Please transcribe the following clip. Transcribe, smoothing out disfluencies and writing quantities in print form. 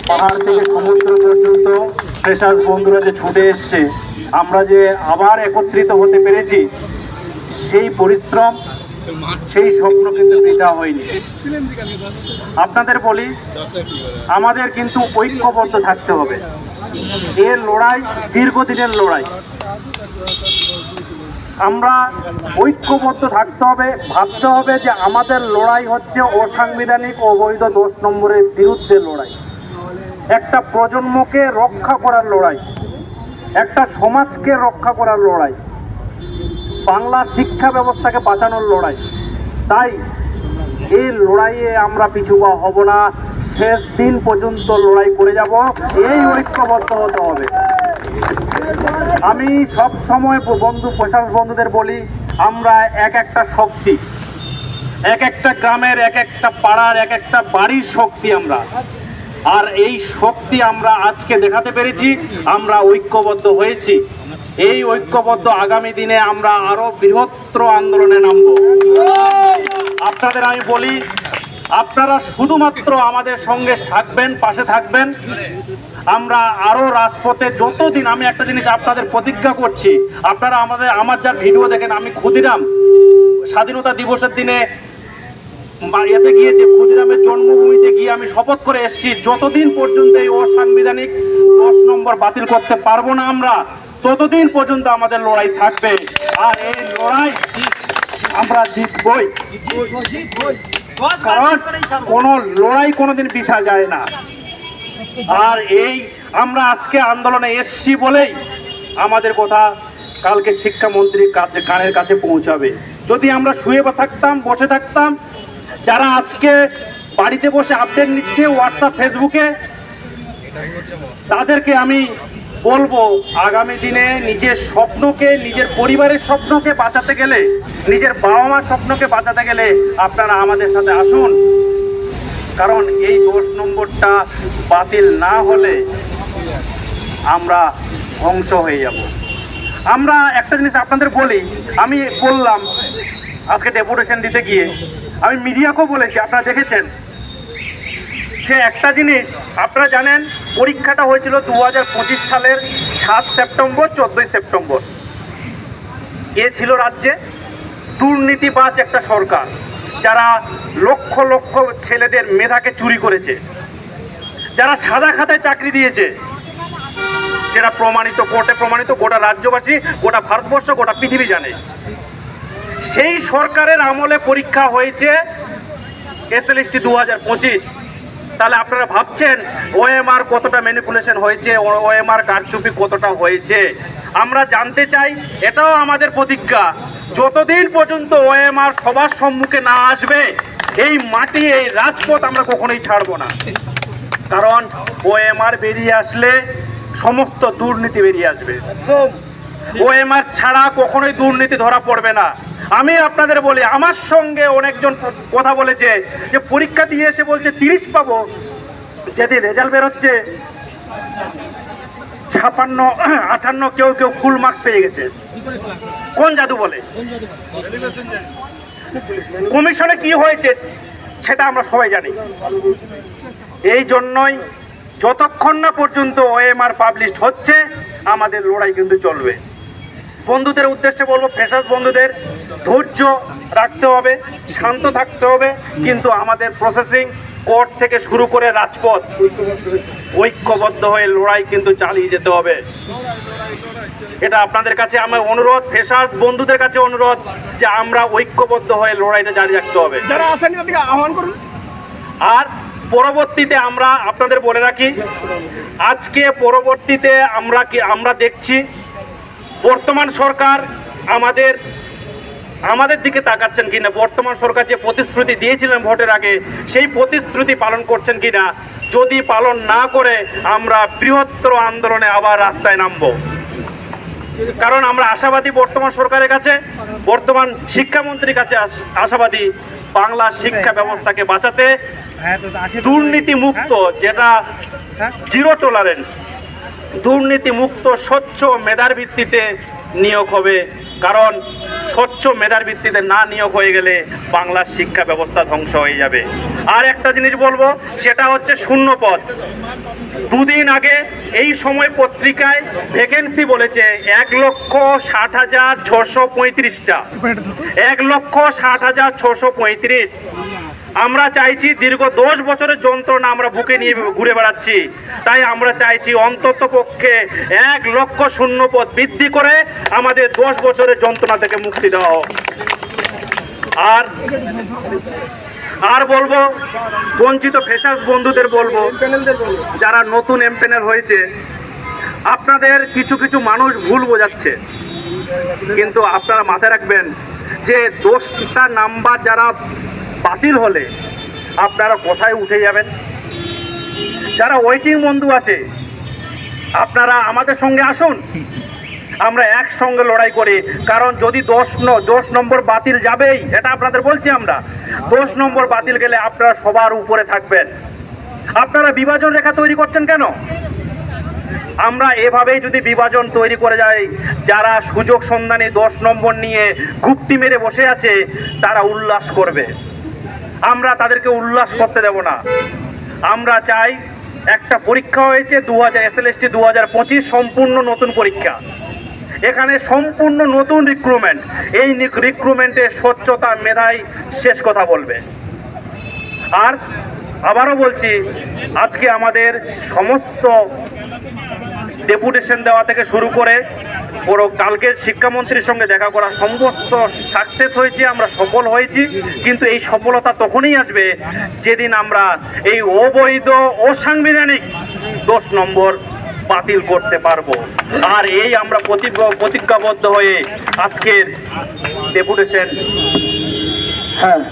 পাহাড় থেকে সমুদ্র পর্যন্ত ফ্রেশার্স বন্ধুরা যে ছুটে এসছে, আমরা যে আবার একত্রিত হতে পেরেছি, সেই পরিশ্রম, সেই স্বপ্ন কিন্তু বৃথা হয়নি। আপনাদের বলি, আমাদের কিন্তু ঐক্যবদ্ধ থাকতে হবে। এর লড়াই দীর্ঘদিনের লড়াই। আমরা ঐক্যবদ্ধ থাকতে হবে, ভাবতে হবে যে আমাদের লড়াই হচ্ছে অসাংবিধানিক অবৈধ 10 নম্বরের বিরুদ্ধে লড়াই, একটা প্রজন্মকে রক্ষা করার লড়াই, একটা সমাজকে রক্ষা করার লড়াই, বাংলা শিক্ষা ব্যবস্থাকে বাঁচানোর লড়াই। তাই এই লড়াইয়ে আমরা পিছুপা হব না, শেষ দিন পর্যন্ত লড়াই করে যাব। এই ঐক্যবদ্ধ হতে হবে। আমি সব সময় প্রশাসন বন্ধুদের বলি, আমরা এক একটা শক্তি, এক একটা গ্রামের, এক একটা পাড়ার, এক একটা বাড়ির শক্তি আমরা। আর এই শক্তি আমরা আজকে দেখাতে পেরেছি, আমরা ঐক্যবদ্ধ হয়েছি। এই ঐক্যবদ্ধ আগামী দিনে আমরা আরো বৃহত্তর আন্দোলনে নামব। আপনাদের আমি বলি, আপনারা শুধুমাত্র আমাদের সঙ্গে থাকবেন, পাশে থাকবেন। আমরা আরো রাজপথে যতদিন, আমি একটা জিনিস আপনাদের প্রতিজ্ঞা করছি, আপনারা আমার যা ভিডিও দেখেন, আমি ক্ষুদিরাম স্বাধীনতা দিবসের দিনে এতে গিয়েছে, ক্ষুদিরামের জন্মভূমিতে গিয়ে আমি শপথ করে এসেছি, যতদিন পর্যন্ত এই অসাংবিধানিক 10 নম্বর বাতিল করতে পারবো না আমরা, ততদিন পর্যন্ত আমাদের লড়াই থাকবে। আর এই লড়াই আমরা জিতবই, কারণ কোন লড়াই কোনোদিন বৃথা যায় না। আর এই আমরা আজকে আন্দোলনে এসছি বলেই আমাদের কথা কালকে শিক্ষামন্ত্রীর কাছে, কানের কাছে পৌঁছাবে। যদি আমরা শুয়ে থাকতাম, বসে থাকতাম, যারা আজকে বাড়িতে বসে আপডেট নিচ্ছে হোয়াটসঅ্যাপ, ফেসবুকে, তাদেরকে আমি বলবো, আগামী দিনে নিজের স্বপ্নকে, নিজের পরিবারের স্বপ্নকে বাঁচাতে গেলে, নিজের বাবা মার স্বপ্নকে বাঁচাতে গেলে আপনারা আমাদের সাথে আসুন। কারণ এই 10 নম্বরটা বাতিল না হলে আমরা ধ্বংস হয়ে যাব। আমরা একটা জিনিস আপনাদের বলি, আমি বললাম আজকে ডেপুটেশন দিতে গিয়ে, আমি মিডিয়াকেও বলেছি, আপনারা দেখেছেন, সে একটা জিনিস আপনারা জানেন, পরীক্ষাটা হয়েছিল 2025 সালের 7 সেপ্টেম্বর, 14 সেপ্টেম্বর। কে ছিল রাজ্যে? দুর্নীতিবাজ একটা সরকার, যারা লক্ষ লক্ষ ছেলেদের মেধাকে চুরি করেছে, যারা সাদা খাতায় চাকরি দিয়েছে, যেটা প্রমাণিত, কোর্টে প্রমাণিত, গোটা রাজ্যবাসী, গোটা ভারতবর্ষ, গোটা পৃথিবী জানে। সেই সরকারের আমলে পরীক্ষা হয়েছে SLST 2025। তাহলে আপনারা ভাবছেন OMR কতটা ম্যানিপুলেশন হয়েছে, OMR কারচুপি কতটা হয়েছে। আমরা জানতে চাই, এটাও আমাদের প্রতিজ্ঞা, যতদিন পর্যন্ত OMR সবার সম্মুখে না আসবে, এই মাটি, এই রাজপথ আমরা কখনোই ছাড়বো না। কারণ OMR বেরিয়ে আসলে সমস্ত দুর্নীতি বেরিয়ে আসবে। OMR ছাড়া কখনোই দুর্নীতি ধরা পড়বে না। আমি আপনাদের বলি, আমার সঙ্গে অনেকজন কথা বলেছে যে পরীক্ষা দিয়ে এসে বলছে 30 পাবো, যেদিন রেজাল্ট বেরোচ্ছে 56, 58, কেউ কেউ ফুল মার্কস পেয়ে গেছে। কোন জাদু বলে? কমিশনে কি হয়েছে সেটা আমরা সবাই জানি। এই জন্যই যতক্ষণ না পর্যন্ত OMR পাবলিশ হচ্ছে, আমাদের লড়াই কিন্তু চলবে। বন্ধুদের উদ্দেশ্যে বলবো, ফ্রেশার্স বন্ধুদের ধৈর্য রাখতে হবে, শান্ত থাকতে হবে, কিন্তু আমাদের প্রসেসিং, কোর্ট থেকে শুরু করে রাজপথ, ঐক্যবদ্ধ হয়ে লড়াই কিন্তু চালিয়ে যেতে হবে। এটা আপনাদের কাছে আমার অনুরোধ, ফ্রেশার্স বন্ধুদের কাছে অনুরোধ, যে আমরা ঐক্যবদ্ধ হয়ে লড়াইটা জারি রাখতে হবে। যারা আসেন তাদেরকে আহ্বান করুন। আর পরবর্তীতে আমরা আপনাদের বলে রাখি, আজকে পরবর্তীতে আমরা দেখছি বর্তমান সরকার আমাদের দিকে তাকাচ্ছেন কিনা, বর্তমান সরকার যে প্রতিশ্রুতি দিয়েছিলেন ভোটের আগে, সেই প্রতিশ্রুতি পালন করছেন কিনা। যদি পালন না করে, আমরা বৃহত্তর আন্দোলনে আবার রাস্তায় নামবো। কারণ আমরা আশাবাদী বর্তমান সরকারের কাছে, বর্তমান শিক্ষামন্ত্রীর কাছে আশাবাদী, বাংলা শিক্ষা ব্যবস্থাকে বাঁচাতে দুর্নীতি মুক্ত, যেটা জিরো টলারেন্স, দুর্নীতি মুক্ত, স্বচ্ছ মেধার ভিত্তিতে নিয়োগ হবে। কারণ স্বচ্ছ মেধার ভিত্তিতে না নিয়োগ হয়ে গেলে বাংলার শিক্ষা ব্যবস্থা ধ্বংস হয়ে যাবে। আর একটা জিনিস বলবো, সেটা হচ্ছে শূন্য পদ। দুদিন আগে এই সময় পত্রিকায় ভ্যাকেন্সি বলেছে 1,60,635টা, 1,60,635। আমরা চাইছি, দীর্ঘ 10 বছরের যন্ত্রণা আমরা বুকে নিয়ে ঘুরে বেড়াচ্ছি, তাই আমরা চাইছি অন্তত পক্ষে 1 লক্ষ শূন্য পদ বৃদ্ধি করে আমাদের 10 বছরের যন্ত্রণা থেকে মুক্তি দেওয়া হোক। আর বলবো, বঞ্চিত ফ্রেশার্স বন্ধুদের বলবো, যারা নতুন এমপ্যানেল হয়েছে, আপনাদের কিছু কিছু মানুষ ভুল বোঝাচ্ছে, কিন্তু আপনারা মাথায় রাখবেন যে 10টা নাম্বার যারা বাতিল হলে আপনারা কোথায় উঠে যাবেন। যারা ওয়েটিং বন্ধু আছে, আপনারা আমাদের সঙ্গে আসুন, আমরা একসঙ্গে লড়াই করি। কারণ যদি 10 নম্বর বাতিল যাবেই, এটা আপনাদের বলছি আমরা, 10 নম্বর বাতিল গেলে আপনারা সবার উপরে থাকবেন। আপনারা বিভাজন রেখা তৈরি করছেন কেন? আমরা এভাবেই যদি বিভাজন তৈরি করে যাই, যারা সুযোগ সন্ধানী 10 নম্বর নিয়ে ঘুপটি মেরে বসে আছে, তারা উল্লাস করবে। আমরা তাদেরকে উল্লাস করতে দেব না। আমরা চাই, একটা পরীক্ষা হয়েছে SLST 2025, সম্পূর্ণ নতুন পরীক্ষা, এখানে সম্পূর্ণ নতুন রিক্রুটমেন্ট। এই রিক্রুটমেন্টে স্বচ্ছতা, মেধাই শেষ কথা বলবে। আর আবারও বলছি, আজকে আমাদের সমস্ত ডেপুটেশন দেওয়া থেকে শুরু করে কালকে শিক্ষামন্ত্রীর সঙ্গে দেখা করা সমস্ত সাকসেস হয়েছে, আমরা সফল হয়েছি। কিন্তু এই সফলতা তখনই আসবে যেদিন আমরা এই অবৈধ, অসাংবিধানিক 10 নম্বর বাতিল করতে পারবো। আর এই আমরা প্রতিজ্ঞাবদ্ধ হয়ে আজকের ডেপুটেশন